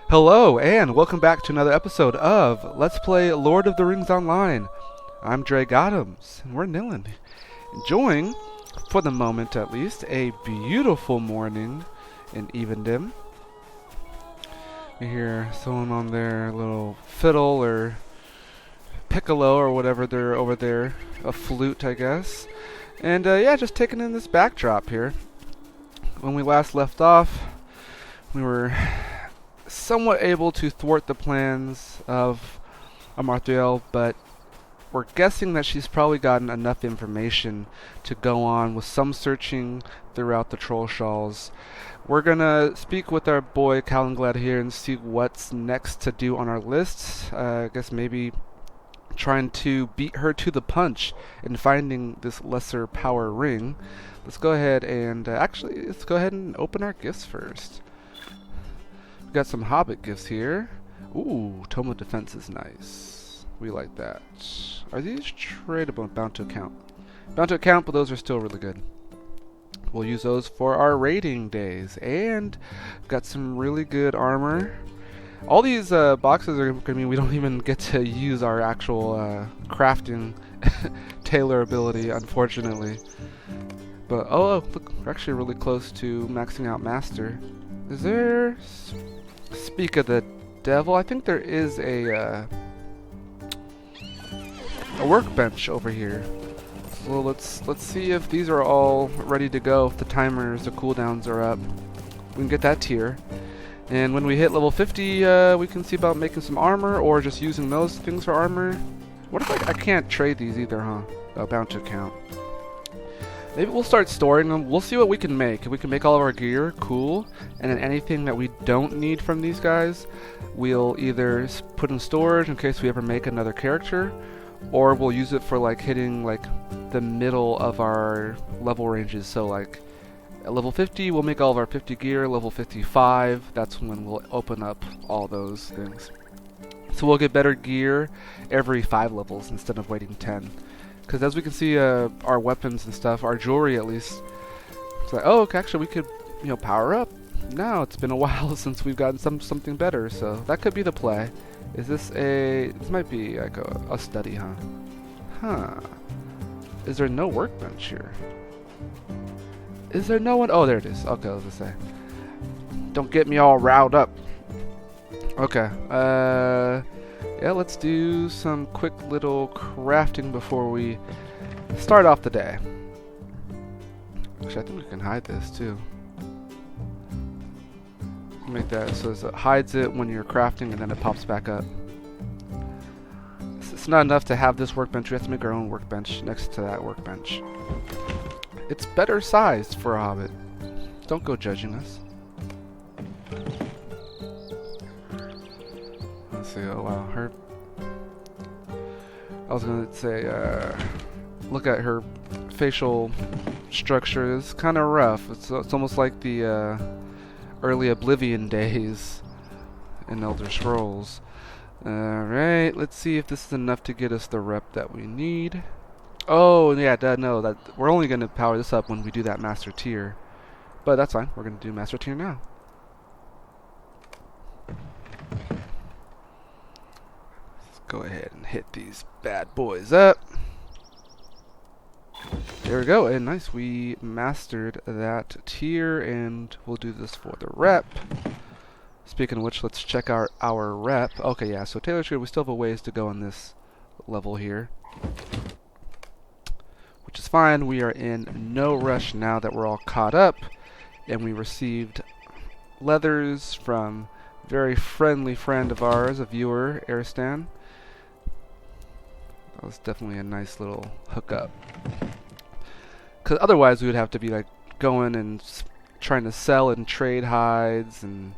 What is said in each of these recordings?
Hello, and welcome back to another episode of Let's Play Lord of the Rings Online. I'm Dre Gothams, and we're Nilin. Enjoying, for the moment at least, a beautiful morning in Evendom. You hear someone on their little fiddle or piccolo or whatever they're over there, a flute I guess. And yeah, just taking in this backdrop here. When we last left off, we were somewhat able to thwart the plans of Amartheil, but we're guessing that she's probably gotten enough information to go on with some searching throughout the troll shawls. We're gonna speak with our boy Calenglad here and see what's next to do on our list. I guess maybe trying to beat her to the punch in finding this lesser power ring. Let's go ahead and let's go ahead and open our gifts first. We've got some Hobbit gifts here. Ooh, Tome of Defense is nice. We like that. Are these tradable? Bound to account. Bound to account, but those are still really good. We'll use those for our raiding days. And got some really good armor. All these boxes are going to mean we don't even get to use our actual crafting tailor ability, unfortunately. But, oh, look, we're actually really close to maxing out Master. Is there... Speak of the devil, I think there is a workbench over here. So let's see if these are all ready to go, if the timers, the cooldowns are up. We can get that tier. And when we hit level 50, we can see about making some armor, or just using those things for armor. What if I can't trade these either, huh? Oh, bound to account. Maybe we'll start storing them. We'll see what we can make. If we can make all of our gear, cool. And then anything that we don't need from these guys, we'll either put in storage in case we ever make another character, or we'll use it for like hitting like the middle of our level ranges. So like at level 50, we'll make all of our 50 gear. Level 55, that's when we'll open up all those things. So we'll get better gear every 5 levels instead of waiting 10. Because as we can see, our weapons and stuff, our jewelry at least, it's like, oh, okay, actually we could, power up. Now it's been a while since we've gotten something better, so that could be the play. Is this this might be like a study, huh? Huh. Is there no workbench here? Is there no one? Oh, there it is. Okay, I was gonna say. Don't get me all riled up. Okay. Yeah, let's do some quick little crafting before we start off the day. Actually, I think we can hide this too. Make that so it hides it when you're crafting and then it pops back up. It's not enough to have this workbench. We have to make our own workbench next to that workbench. It's better sized for a hobbit. Don't go judging us. Let's see. Oh wow, her. I was gonna say, look at her facial structure. It's kind of rough. It's almost like the early Oblivion days in Elder Scrolls. Alright, let's see if this is enough to get us the rep that we need. Oh, yeah, no, that we're only going to power this up when we do that Master Tier. But that's fine, we're going to do Master Tier now. Let's go ahead and hit these bad boys up. There we go, and nice, we mastered that tier, and we'll do this for the rep. Speaking of which, let's check our rep. Okay, yeah, so Taylor's good. We still have a ways to go on this level here, which is fine. We are in no rush now that we're all caught up, and we received leathers from a very friendly friend of ours, a viewer, Aristan. That was definitely a nice little hookup. Because otherwise we would have to be like going and trying to sell and trade hides, and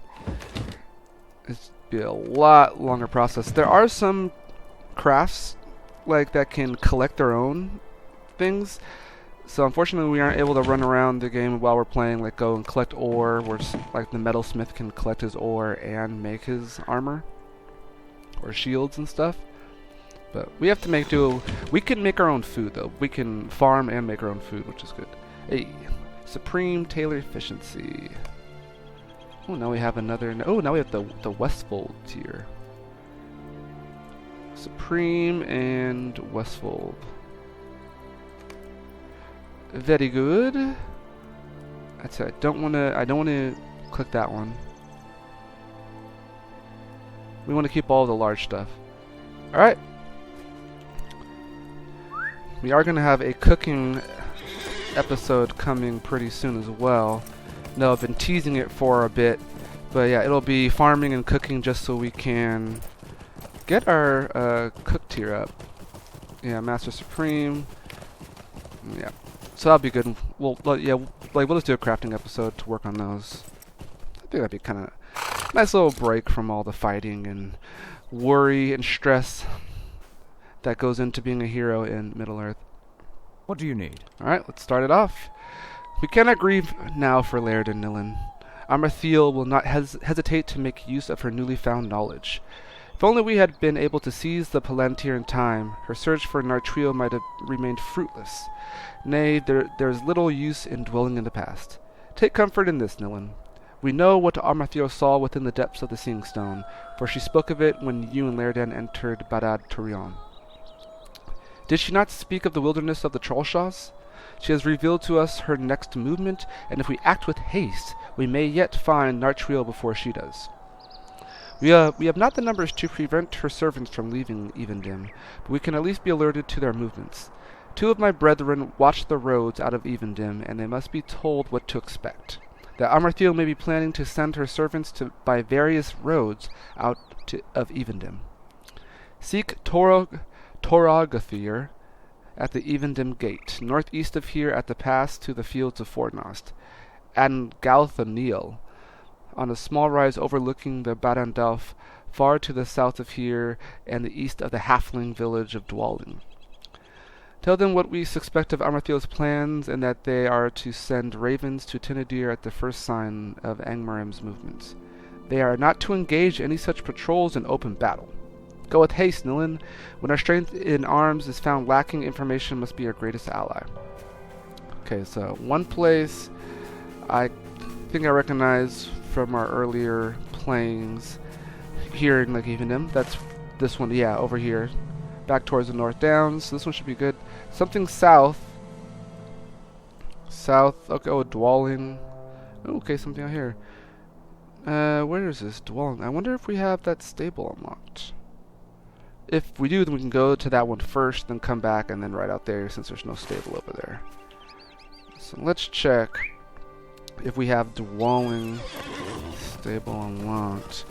it'd be a lot longer process. There are some crafts like that can collect their own things, so unfortunately we aren't able to run around the game while we're playing, like go and collect ore, where like the metalsmith can collect his ore and make his armor or shields and stuff. But we have to make do. We can make our own food though. We can farm and make our own food, which is good. Hey, supreme tailor efficiency. Oh, now we have another. Oh, now we have the Westfold tier. Supreme and Westfold. Very good. That's it. I don't want to click that one. We want to keep all the large stuff. All right. We are going to have a cooking episode coming pretty soon as well. No, I've been teasing it for a bit, but yeah, it'll be farming and cooking just so we can get our cook tier up. Yeah, Master Supreme. Yeah, so that'll be good. We'll just do a crafting episode to work on those. I think that'd be kind of nice little break from all the fighting and worry and stress that goes into being a hero in Middle-earth. What do you need? Alright, let's start it off. We cannot grieve now for Laird and Nilin. Amartheil will not hesitate to make use of her newly found knowledge. If only we had been able to seize the Palantir in time, her search for Nartrio might have remained fruitless. Nay, there is little use in dwelling in the past. Take comfort in this, Nilin. We know what Amartheil saw within the depths of the Seeing Stone, for she spoke of it when you and Lairdan entered Badad Turion. Did she not speak of the wilderness of the Trollshaws? She has revealed to us her next movement, and if we act with haste, we may yet find Nartrio before she does. We have not the numbers to prevent her servants from leaving Evendim, but we can at least be alerted to their movements. 2 of my brethren watch the roads out of Evendim, and they must be told what to expect. That Amartheil may be planning to send her servants by various roads out of Evendim. Seek Toragathir at the Evendim Gate, northeast of here at the pass to the fields of Fornost, and Galthanil, on a small rise overlooking the Badandalf, far to the south of here and the east of the halfling village of Dwalling. Tell them what we suspect of Amartheil's plans, and that they are to send ravens to Tinadir at the first sign of Angmarim's movements. They are not to engage any such patrols in open battle. Go with haste, Nilin. When our strength in arms is found lacking, information must be our greatest ally. Okay, so one place I think I recognize from our earlier playings here in Evendim. That's this one, yeah, over here. Back towards the North Downs. This one should be good. Something south. South, okay, oh, Dwalling. Okay, something out here. Where is this? Dwalling. I wonder if we have that stable unlocked. If we do, then we can go to that one first, then come back, and then right out there, since there's no stable over there. So let's check if we have Dwalling stable unlocked.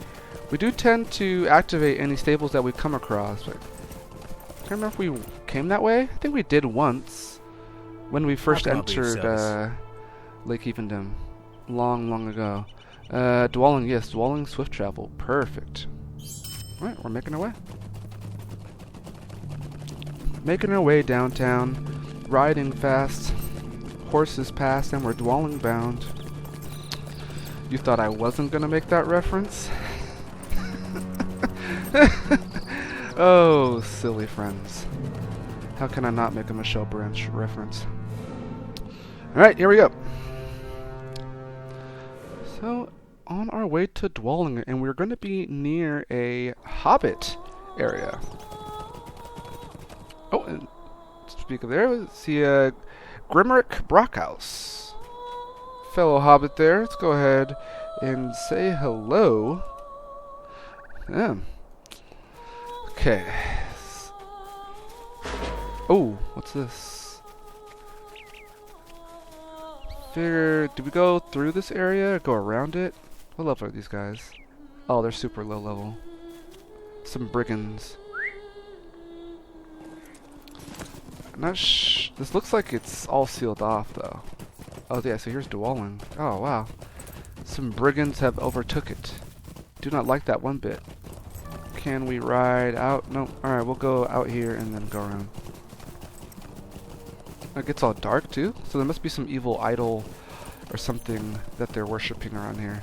We do tend to activate any stables that we come across, but I can't remember if we came that way. I think we did once when we first entered Lake Evendim, long ago. Dwalling, yes, Dwalling swift travel, perfect. All right, we're making our way. Making our way downtown, riding fast, horses past, and we're Dwalling bound. You thought I wasn't gonna make that reference? Oh, silly friends. How can I not make a Michelle Branch reference? Alright, here we go. So, on our way to Dwalling, and we're going to be near a Hobbit area. Oh, and speak of there, see Grimerick Brockhouse. Fellow Hobbit there, let's go ahead and say hello. Yeah. Okay. Oh, what's this? Figure, do we go through this area or go around it? What level are these guys? Oh, they're super low level. Some brigands. I'm not this looks like it's all sealed off though. Oh yeah, so here's Dwalling. Oh wow. Some brigands have overtook it. Do not like that one bit. Can we ride out? No. Alright, we'll go out here and then go around. It gets all dark too, so there must be some evil idol or something that they're worshipping around here.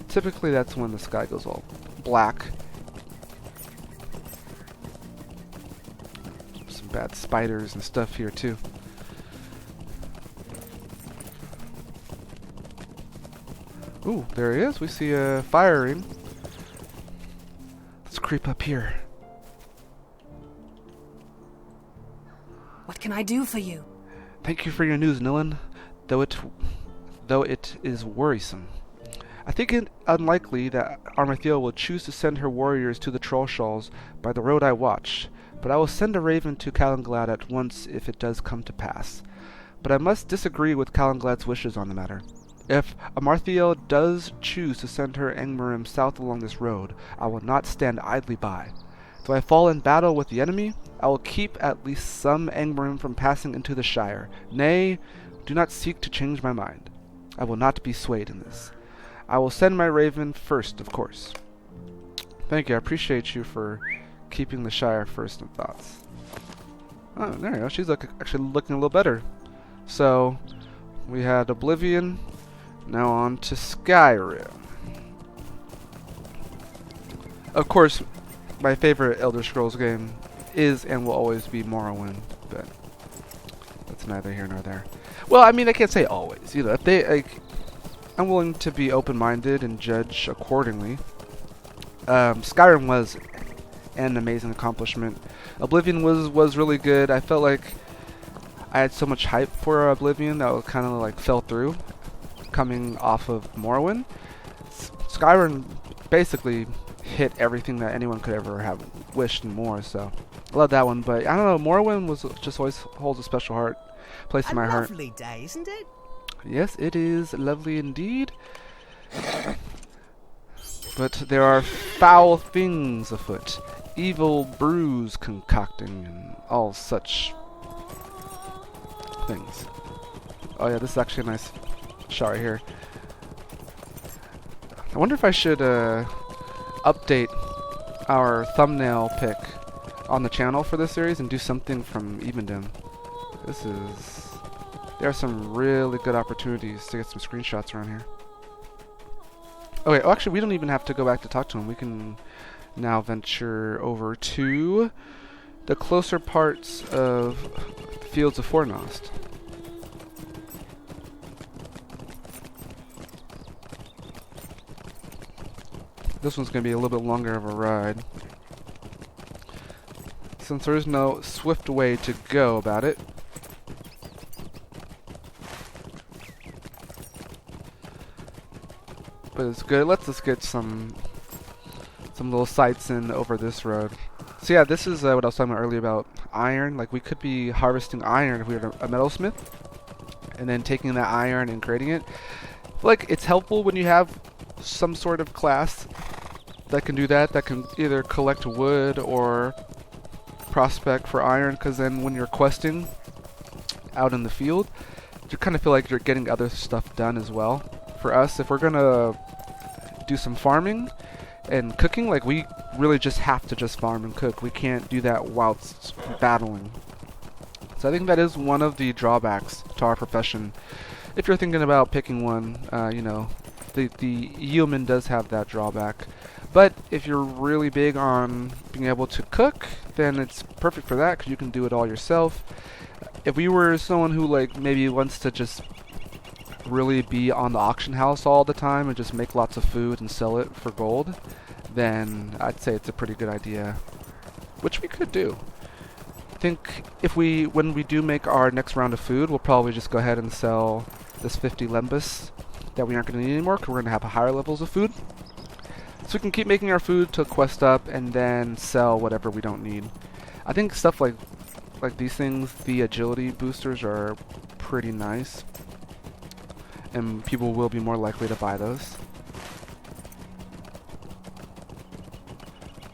Typically that's when the sky goes all black. Some bad spiders and stuff here too. Ooh, there he is. We see a firing. Let's creep up here. What can I do for you? Thank you for your news, Nilin, though it is worrisome. I think it unlikely that Amartheil will choose to send her warriors to the Trollshalls by the road I watch, but I will send a raven to Calenglad at once if it does come to pass. But I must disagree with Calenglad's wishes on the matter. If Amartheil does choose to send her Angmarim south along this road, I will not stand idly by. Though I fall in battle with the enemy, I will keep at least some Angmarim from passing into the Shire. Nay, do not seek to change my mind. I will not be swayed in this. I will send my raven first, of course. Thank you, I appreciate you for keeping the Shire first in thoughts. Oh, there you go, she's actually looking a little better. So, we had Oblivion, now on to Skyrim. Of course, my favorite Elder Scrolls game is and will always be Morrowind, but that's neither here nor there. Well, I mean, I can't say always, you know. If they, I'm willing to be open-minded and judge accordingly. Skyrim was an amazing accomplishment. Oblivion was really good. I felt like I had so much hype for Oblivion that it kind of like fell through coming off of Morrowind. Skyrim basically hit everything that anyone could ever have wished and more, so I love that one. But I don't know, Morrowind was just always holds a special place in my heart. A lovely day, isn't it? Yes, it is lovely indeed. But there are foul things afoot, evil brews concocting, and all such things. Oh yeah, this is actually a nice shot right here. I wonder if I should update our thumbnail pick on the channel for this series and do something from Evendom. There are some really good opportunities to get some screenshots around here. Okay, oh, actually, we don't even have to go back to talk to him. We can now venture over to the closer parts of the Fields of Fornost. This one's going to be a little bit longer of a ride, since there is no swift way to go about it. But it's good. It lets us get some little sights in over this road. So yeah, this is what I was talking about earlier about iron. Like, we could be harvesting iron if we were a metalsmith, and then taking that iron and creating it. Like, it's helpful when you have some sort of class that can do that, that can either collect wood or prospect for iron, because then when you're questing out in the field, you kind of feel like you're getting other stuff done as well. For us, if we're gonna do some farming and cooking, like, we really just have to just farm and cook. We can't do that whilst battling. So I think that is one of the drawbacks to our profession. If you're thinking about picking one, you know, the yeoman does have that drawback. But if you're really big on being able to cook, then it's perfect for that, because you can do it all yourself. If we were someone who, like, maybe wants to just really be on the auction house all the time and just make lots of food and sell it for gold, then I'd say it's a pretty good idea, which we could do. I think when we do make our next round of food, we'll probably just go ahead and sell this 50 lembas that we aren't going to need anymore, because we're going to have higher levels of food. So we can keep making our food to quest up and then sell whatever we don't need. I think stuff like these things, the agility boosters, are pretty nice, and people will be more likely to buy those.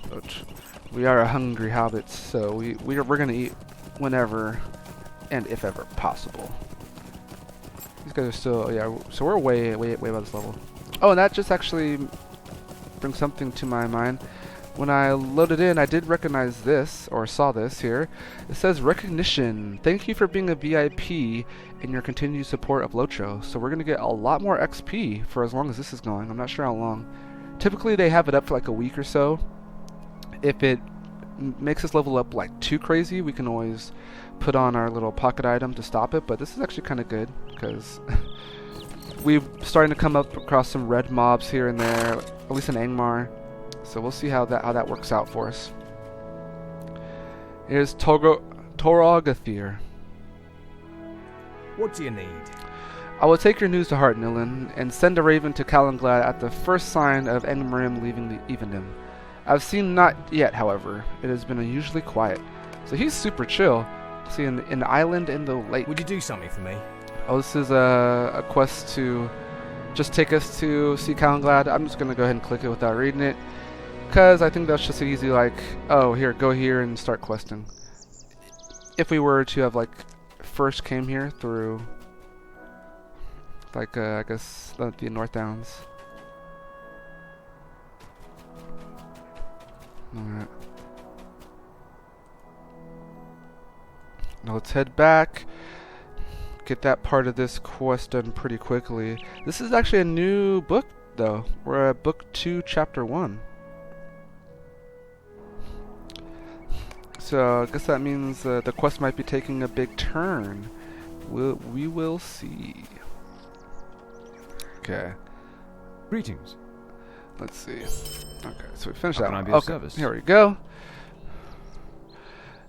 But we are a hungry hobbits, so we're gonna eat whenever and if ever possible. These guys are still, yeah, so we're way above this level. Oh, and that just actually brings something to my mind. When I loaded in, I did recognize this, or saw this here. It says recognition. Thank you for being a VIP and your continued support of LOTRO. So we're going to get a lot more XP for as long as this is going. I'm not sure how long. Typically they have it up for like a week or so. If it makes us level up like too crazy, we can always put on our little pocket item to stop it. But this is actually kind of good, because We're starting to come up across some red mobs here and there, at least in Angmar. So we'll see how that works out for us. Here's Toralgathir. What do you need? I will take your news to heart, Nilin, and send a raven to Kalinglad at the first sign of Angmarim leaving the Evendim. I've seen not yet, however. It has been unusually quiet. So he's super chill. See, in the island in the lake. Would you do something for me? Oh, this is a quest to just take us to see Kalinglad. I'm just going to go ahead and click it without reading it, because I think that's just easy, like, oh, here, go here and start questing. If we were to have, like, first came here through, like, I guess, the North Downs. Alright. Now let's head back. Get that part of this quest done pretty quickly. This is actually a new book, though. We're at Book 2, Chapter 1. So I guess that means the quest might be taking a big turn. We will see. Okay. Greetings. Let's see. Okay, so we finished How that can I one. be of Okay, service? here we go.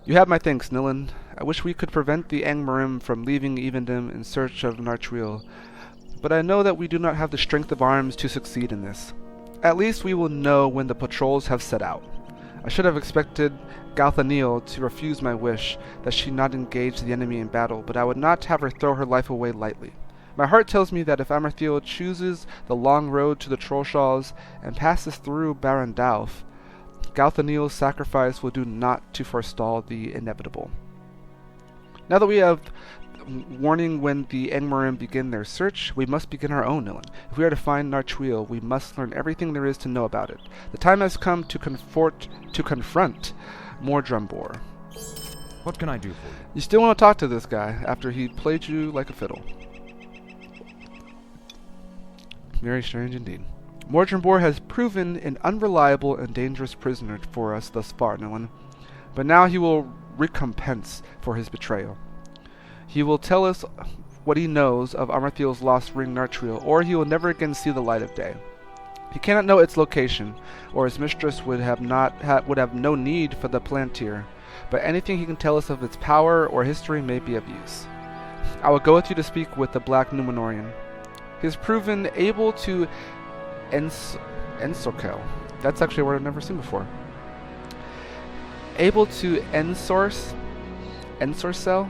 You have my thanks, Nilin. I wish we could prevent the Angmarim from leaving Evendim in search of Nartruil, but I know that we do not have the strength of arms to succeed in this. At least we will know when the patrols have set out. I should have expected Galthanil to refuse my wish that she not engage the enemy in battle, but I would not have her throw her life away lightly. My heart tells me that if Amartheil chooses the long road to the Trollshaws and passes through Barandalf, Galthanil's sacrifice will do naught to forestall the inevitable. Now that we have warning when the Angmarim begin their search, we must begin our own, Nilin. If we are to find Nartruil, we must learn everything there is to know about it. The time has come to confront Mordrambor. What can I do for you? You still want to talk to this guy after he played you like a fiddle. Very strange indeed. Mordrambor has proven an unreliable and dangerous prisoner for us thus far, Nilin. But now he will recompense for his betrayal. He will tell us what he knows of Amartheil's lost ring Nartruil, or he will never again see the light of day. He cannot know its location, or his mistress would have no need for the Palantir, but anything he can tell us of its power or history may be of use. I will go with you to speak with the Black Numenorian. He has proven able to ensorkel. That's actually a word I've never seen before. Able to ensorcel?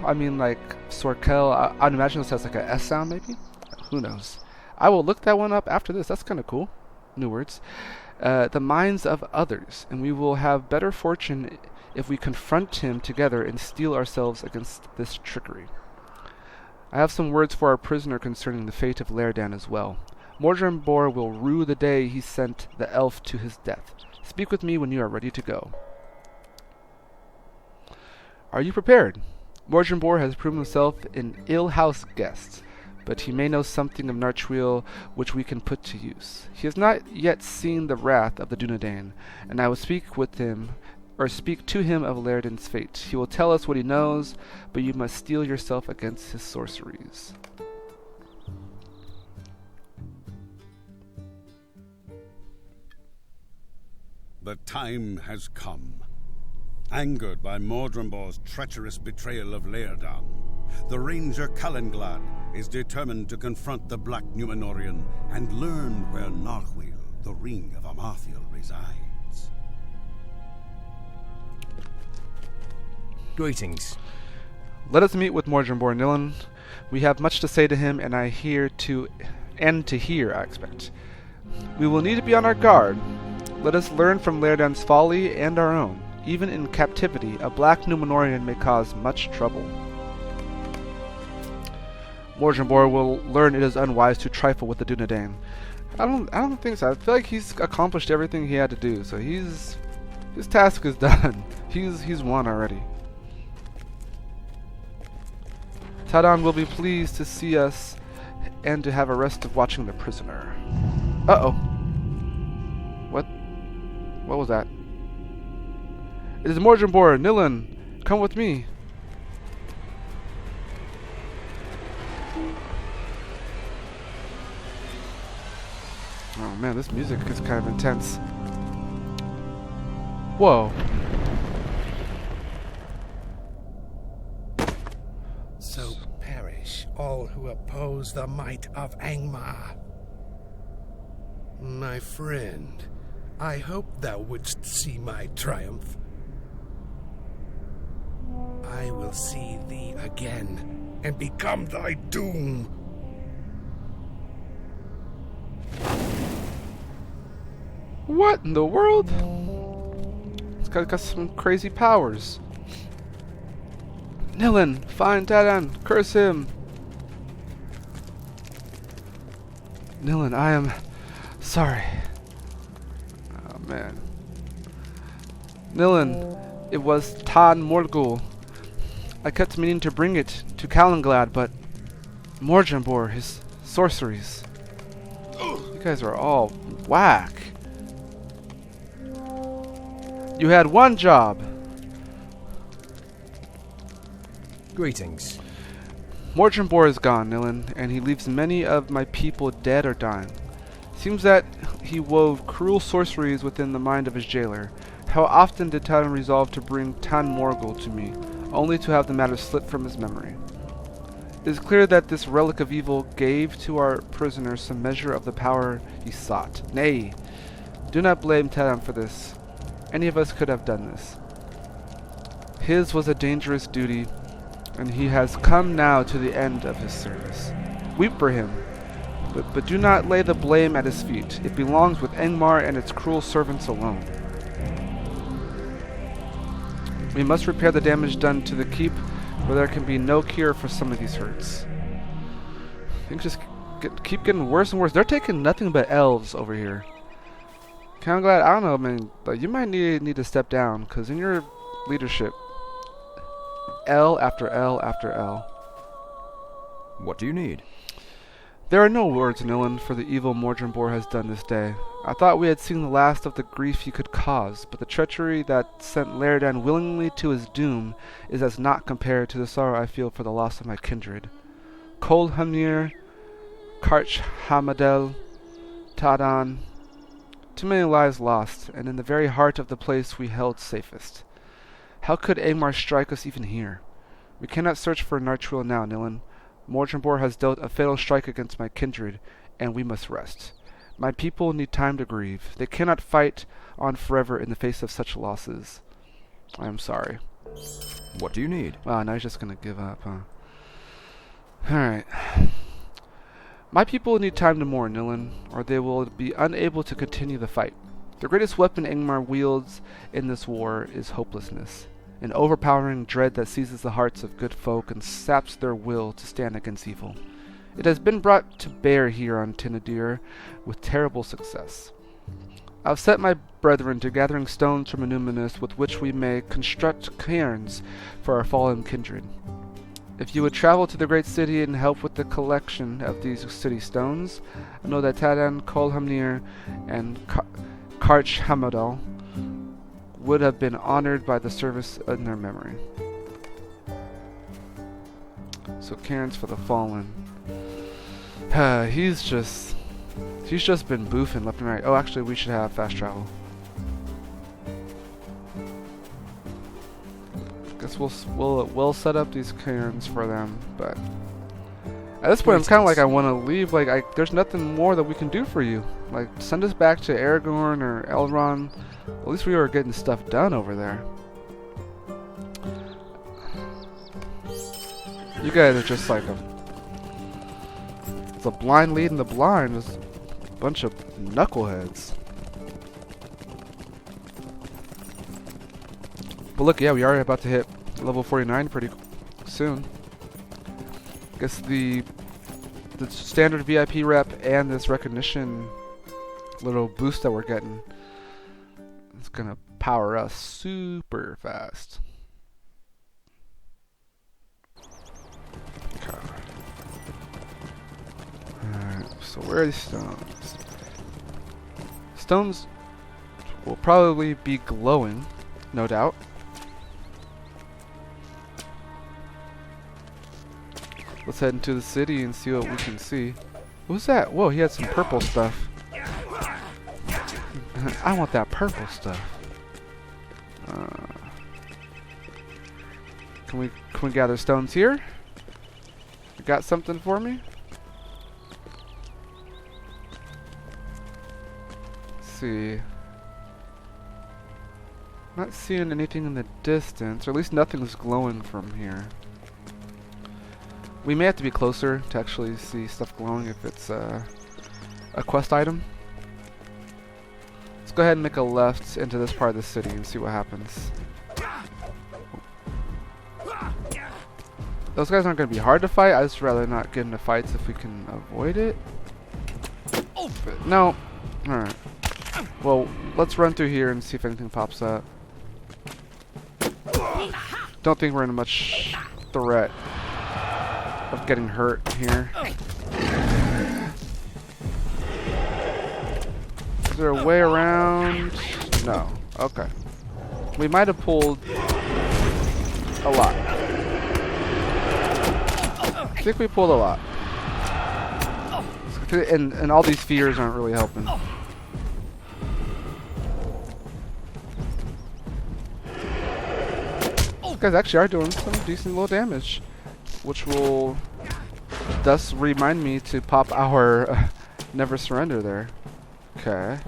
I mean, like, sorkel. I'd imagine this has like a S sound, maybe? Who knows? I will look that one up after this. That's kind of cool. New words. The minds of others, and we will have better fortune if we confront him together and steel ourselves against this trickery. I have some words for our prisoner concerning the fate of Laerdan as well. Mordrambor will rue the day he sent the elf to his death. Speak with me when you are ready to go. Are you prepared? Mordrambor has proven himself an ill-house guest, but he may know something of Nartruil which we can put to use. He has not yet seen the wrath of the Dunedain, and I will speak to him of Laerdan's fate. He will tell us what he knows, but you must steel yourself against his sorceries. The time has come. Angered by Mordrambor's treacherous betrayal of Laerdan, the ranger Kalinglad is determined to confront the Black Numenorian and learn where Narthuil, the ring of Amartheil, resides. Greetings. Let us meet with Mordrambor, Nilin. We have much to say to him, and to hear, I expect. We will need to be on our guard. Let us learn from Laerdan's folly and our own. Even in captivity, a Black Numenorian may cause much trouble. Mordrambor will learn it is unwise to trifle with the Dunedain. I don't think so. I feel like he's accomplished everything he had to do, so his task is done. He's won already. Tadon will be pleased to see us and to have a rest of watching the prisoner. Uh-oh. What was that? It is Mordrambor. Nilin, come with me. man, this music is kind of intense. Whoa. So perish all who oppose the might of Angmar. My friend, I hope thou wouldst see my triumph. I will see thee again and become thy doom. What in the world? This guy's got some crazy powers. Nilin, find Tadan, curse him. Nilin, I am sorry. Oh man. Nilin, it was Tan Morgul. I kept meaning to bring it to Kalinglad, but Mordrambor, his sorceries. You guys are all whack. You had one job. Greetings. Mordrambor is gone, Nilin, and he leaves many of my people dead or dying. Seems that he wove cruel sorceries within the mind of his jailer. How often did Tan resolve to bring Tan Morgul to me, only to have the matter slip from his memory? It is clear that this relic of evil gave to our prisoner some measure of the power he sought. Nay, do not blame Tan for this. Any of us could have done this. His was a dangerous duty, and he has come now to the end of his service. Weep for him, but do not lay the blame at his feet. It belongs with Angmar and its cruel servants alone. We must repair the damage done to the keep, where there can be no cure for some of these hurts. Things just keep getting worse and worse. They're taking nothing but elves over here. Kind of glad, I don't know, man, but you might need to step down, because in your leadership, L after L after L. What do you need? There are no words, Nilin, for the evil Mordrambor has done this day. I thought we had seen the last of the grief he could cause, but the treachery that sent Laerdan willingly to his doom is as naught compared to the sorrow I feel for the loss of my kindred. Cold Hamnir, Karch Hamadel, Tadan. Too many lives lost, and in the very heart of the place we held safest. How could Angmar strike us even here? We cannot search for Nartril now, Nilin. Mordrambor has dealt a fatal strike against my kindred, and we must rest. My people need time to grieve. They cannot fight on forever in the face of such losses. I am sorry. What do you need? Wow, now he's just gonna give up, huh? Alright. My people need time to mourn, Nilin, or they will be unable to continue the fight. The greatest weapon Angmar wields in this war is hopelessness, an overpowering dread that seizes the hearts of good folk and saps their will to stand against evil. It has been brought to bear here on Tinadir with terrible success. I have set my brethren to gathering stones from Illuminus with which we may construct cairns for our fallen kindred. If you would travel to the great city and help with the collection of these city stones, I know that Tadan, Kolhamnir, and Karch Hamadal would have been honored by the service in their memory. So cairns for the fallen. He's just been boofing left and right. Oh, actually, we should have fast travel. Guess we'll set up these cairns for them, but at this point, I'm kind of like I want to leave. Like, there's nothing more that we can do for you. Like, send us back to Aragorn or Elrond. At least we were getting stuff done over there. You guys are just like it's a blind leading the blind. There's a bunch of knuckleheads. But look, yeah, we are about to hit level 49 pretty soon. I guess the standard VIP rep and this recognition little boost that we're getting is gonna power us super fast. Okay. Alright, so where are these stones? Stones will probably be glowing, no doubt. Let's head into the city and see what we can see. Who's that? Whoa, he had some purple stuff. I want that purple stuff. Can we gather stones here? You got something for me? Let's see. Not seeing anything in the distance, or at least nothing's glowing from here. We may have to be closer to actually see stuff glowing if it's a quest item. Let's go ahead and make a left into this part of the city and see what happens. Those guys aren't going to be hard to fight. I'd just rather not get into fights if we can avoid it. But no. Alright. Well, let's run through here and see if anything pops up. Don't think we're in much threat of getting hurt here. Is there a way around? No. Okay. We might have pulled a lot. I think we pulled a lot. And all these fears aren't really helping. These guys actually are doing some decent little damage, which will thus remind me to pop our never surrender there. Okay.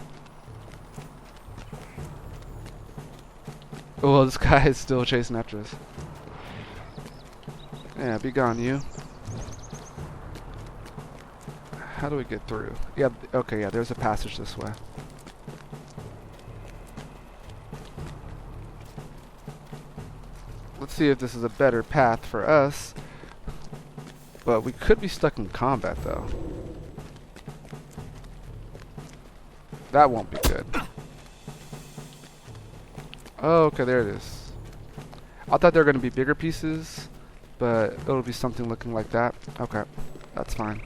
Oh, this guy is still chasing after us. Yeah, be gone, you. How do we get through? Yeah, okay, yeah, there's a passage this way. Let's see if this is a better path for us. But we could be stuck in combat, though. That won't be good. Oh, okay, there it is. I thought they were going to be bigger pieces, but it'll be something looking like that. Okay, that's fine.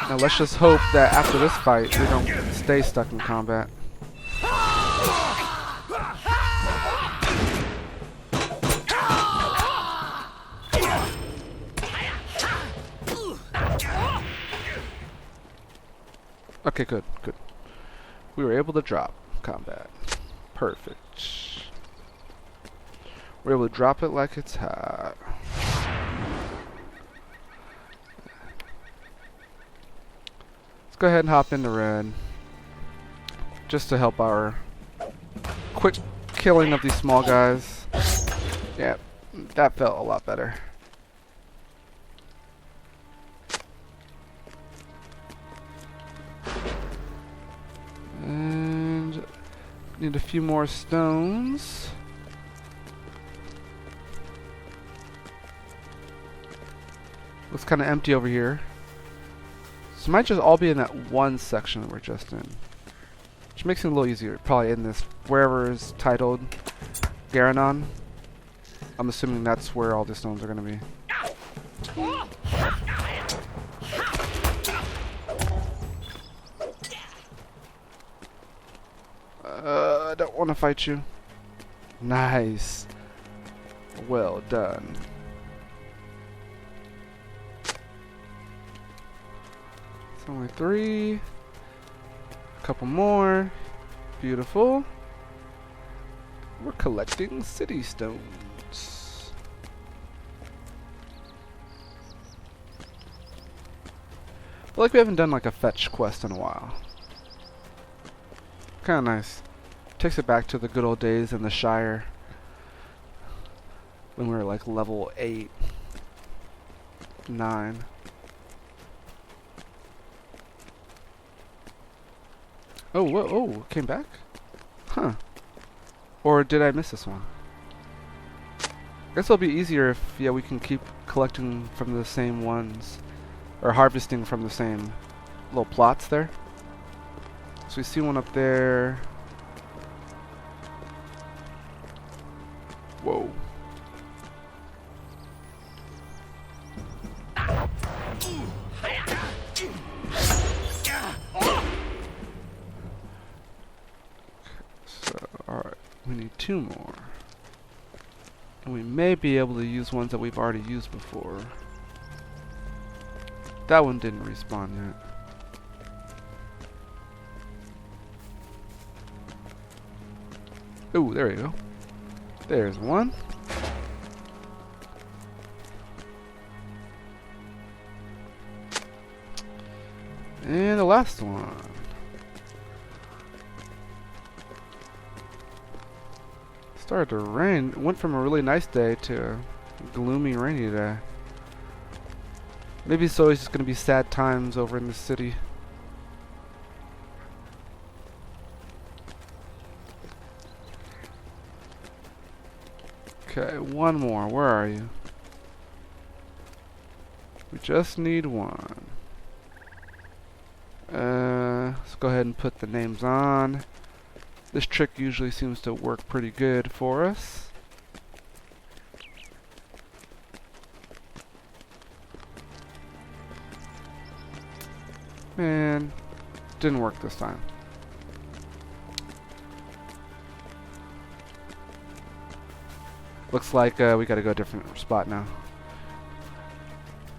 Now let's just hope that after this fight, we don't stay stuck in combat. Okay, good, good. We were able to drop combat. Perfect. We're able to drop it like it's hot. Let's go ahead and hop into red. Just to help our quick killing of these small guys. Yeah, that felt a lot better. And need a few more stones. Looks kind of empty over here. So it might just all be in that one section that we're just in. Which makes it a little easier. Probably in this, wherever is titled Garanon. I'm assuming that's where all the stones are going to be. I don't want to fight you. Nice. Well done. It's only 3. A couple more. Beautiful. We're collecting city stones. I feel like we haven't done like a fetch quest in a while. Kind of nice. Takes it back to the good old days in the Shire when we were like level 8, 9. Oh, whoa, oh, came back? Huh. Or did I miss this one? I guess it'll be easier if, yeah, we can keep collecting from the same ones. Or harvesting from the same little plots there. So we see one up there. Whoa. So, alright. We need 2 more. And we may be able to use ones that we've already used before. That one didn't respawn yet. Ooh, there you go. There's one. And the last one. Started to rain. Went from a really nice day to a gloomy, rainy day. Maybe it's always just going to be sad times over in the city. Okay, one more. Where are you? We just need one. Let's go ahead and put the names on. This trick usually seems to work pretty good for us. Man, didn't work this time. Looks like we gotta go a different spot now.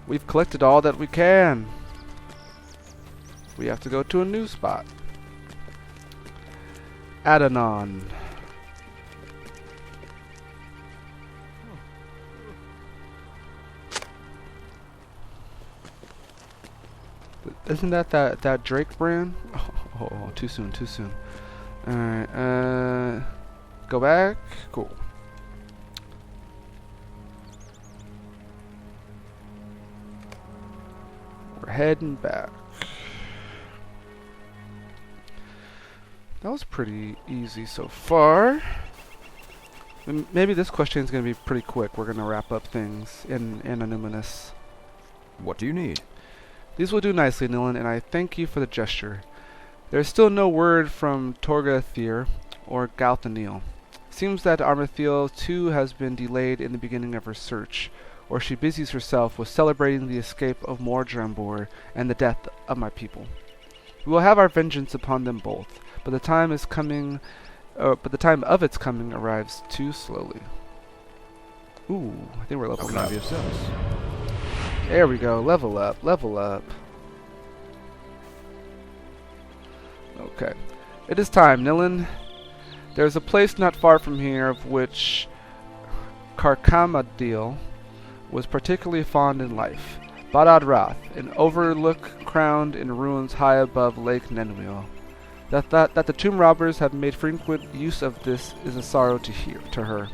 We've collected all that we can. We have to go to a new spot. Adanon. Isn't that Drake brand? Oh, too soon, too soon. Alright, go back. Cool. We're heading back. That was pretty easy so far. Maybe this question is going to be pretty quick. We're going to wrap up things in Anonymous. What do you need? These will do nicely, Nilin, and I thank you for the gesture. There is still no word from Torgathir or Galthanil. Seems that Amartheil too has been delayed in the beginning of her search, or she busies herself with celebrating the escape of Mordrambor and the death of my people. We will have our vengeance upon them both, but the time is coming. But the time of its coming arrives too slowly. Ooh, I think we're leveling up. There we go. Level up. Level up. Okay. It is time, Nilin. There is a place not far from here of which Karkamadil was particularly fond in life. Badad Rath, an overlook crowned in ruins high above Lake Nenwil. That the tomb robbers have made frequent use of this is a sorrow to her.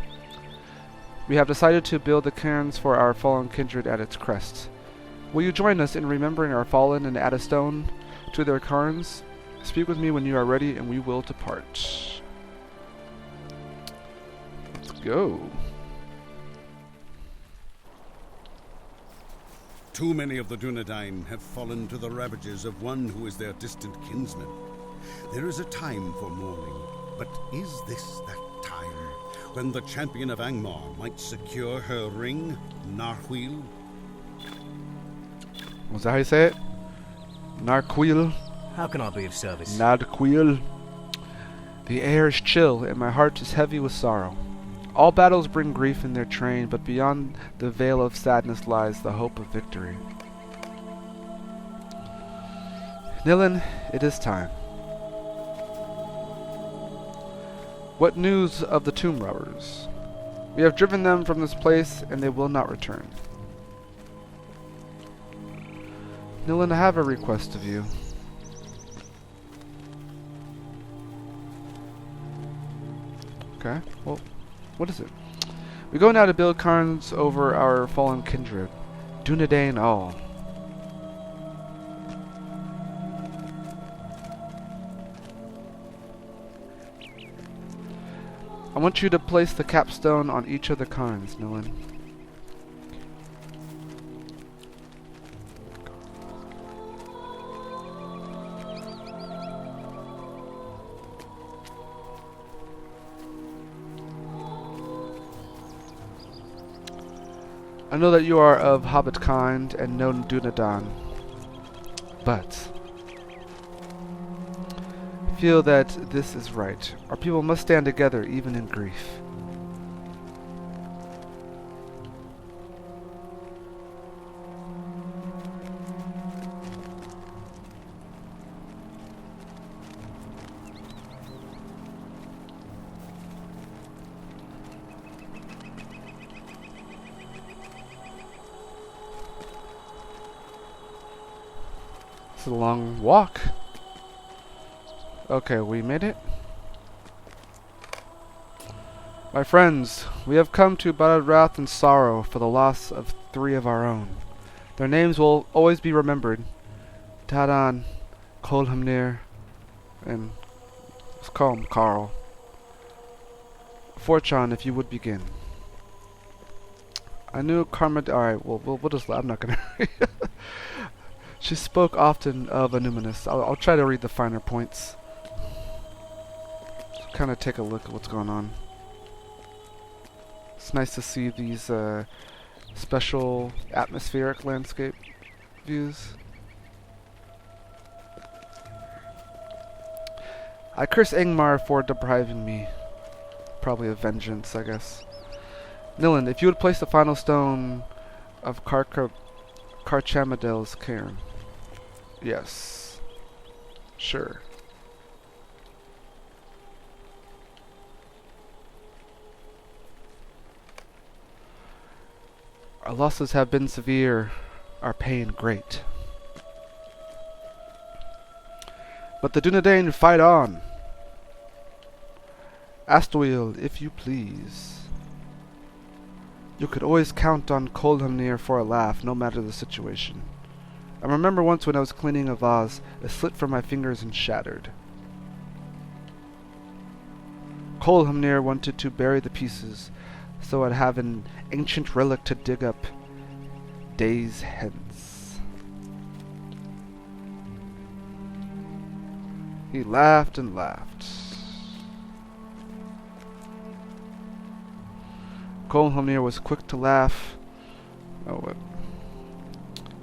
We have decided to build the cairns for our fallen kindred at its crest. Will you join us in remembering our fallen and add a stone to their cairns? Speak with me when you are ready, and we will depart. Let's go. Too many of the Dunedain have fallen to the ravages of one who is their distant kinsman. There is a time for mourning, but is this that time when the champion of Angmar might secure her ring, Narhuil? Was that how you say it? Narquil? How can I be of service? Nadquil. The air is chill, and my heart is heavy with sorrow. All battles bring grief in their train, but beyond the veil of sadness lies the hope of victory. Nilin, it is time. What news of the tomb robbers? We have driven them from this place, and they will not return. Nilin, I have a request of you. Okay, well, what is it? We go now to build cairns over our fallen kindred, Dunedain all. I want you to place the capstone on each of the cairns, Nilin. I know that you are of Hobbit kind and know Dunedain, but I feel that this is right. Our people must stand together even in grief. It's a long walk. Okay, we made it. My friends, we have come to bowed wrath and sorrow for the loss of 3 of our own. Their names will always be remembered. Tadan, Kolhamnir, and let's call him Carl. Fortune, if you would begin. I knew Karma. Alright, we'll just. I'm not gonna. She spoke often of a numinous. I'll try to read the finer points. Kind of take a look at what's going on. It's nice to see these special atmospheric landscape views. I curse Angmar for depriving me. Probably a vengeance, I guess. Nilin, if you would place the final stone of Carchamadel's cairn. Yes. Sure. Our losses have been severe, our pain great. But the Dunedain fight on. Astwiel, if you please. You could always count on Kolhamnir for a laugh, no matter the situation. I remember once when I was cleaning a vase, it slipped from my fingers and shattered. Kolhamnir wanted to bury the pieces, so I'd have an ancient relic to dig up days hence. He laughed and laughed. Kolhamnir was quick to laugh,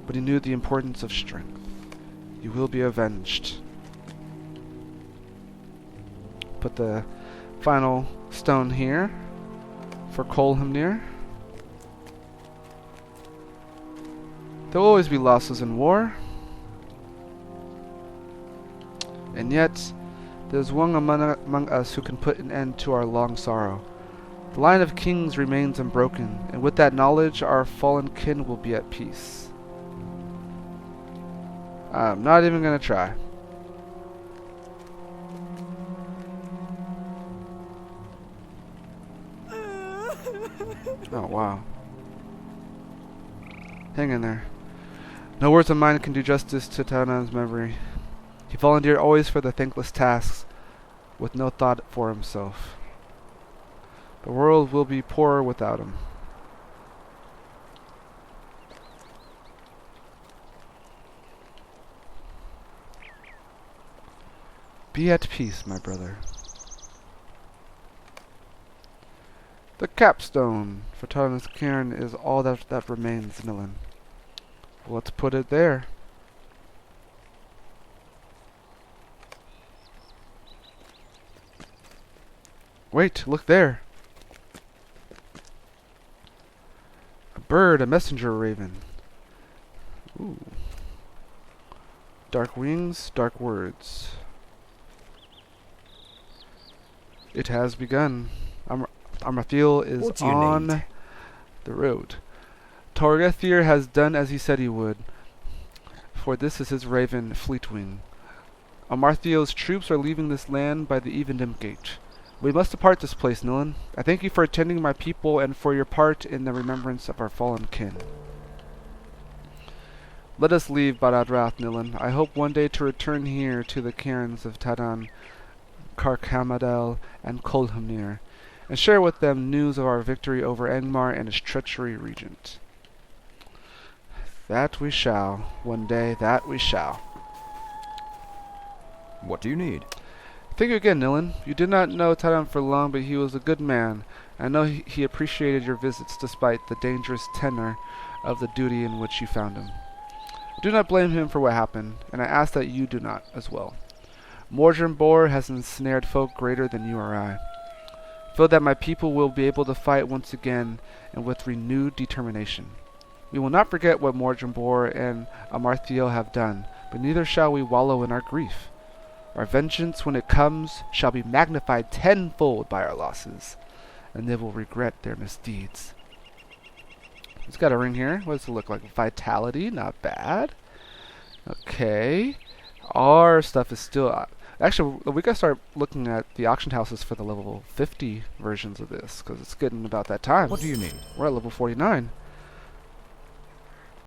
but he knew the importance of strength. You will be avenged. Put the final stone here for Kolhamnir. There will always be losses in war, and yet there's one among us who can put an end to our long sorrow. The line of kings remains unbroken, and with that knowledge our fallen kin will be at peace. I'm not even gonna try. Oh wow. Hang in there. No words of mine can do justice to Tadan's memory. He volunteered always for the thankless tasks, with no thought for himself. The world will be poorer without him. Be at peace, my brother. The capstone for Tadan's cairn is all that remains, Nilin. Let's put it there. Wait, look there. A bird, a messenger raven. Ooh. Dark wings, dark words. It has begun. Amartheil is What do you on need? the road. Torgethir has done as he said he would, for this is his raven, Fleetwing. Amartheil's troops are leaving this land by the Evendim Gate. We must depart this place, Nilin. I thank you for attending my people and for your part in the remembrance of our fallen kin. Let us leave Badadrath, Nilin. I hope one day to return here to the cairns of Tadan, Carchamadel, and Kolhamnir, and share with them news of our victory over Angmar and his treachery regent. That we shall. One day, that we shall. What do you need? Thank you again, Nilin. You did not know Tadan for long, but he was a good man. I know he appreciated your visits despite the dangerous tenor of the duty in which you found him. Do not blame him for what happened, and I ask that you do not as well. Mordrambor has ensnared folk greater than you or I. I feel that my people will be able to fight once again and with renewed determination. We will not forget what Mordrambor and Amartheil have done, but neither shall we wallow in our grief. Our vengeance, when it comes, shall be magnified tenfold by our losses, and they will regret their misdeeds. It's got a ring here. What does it look like? Vitality, not bad. Okay. Our stuff is still... actually, we gotta start looking at the auction houses for the level 50 versions of this, because it's getting about that time. What do you need? We're at level 49.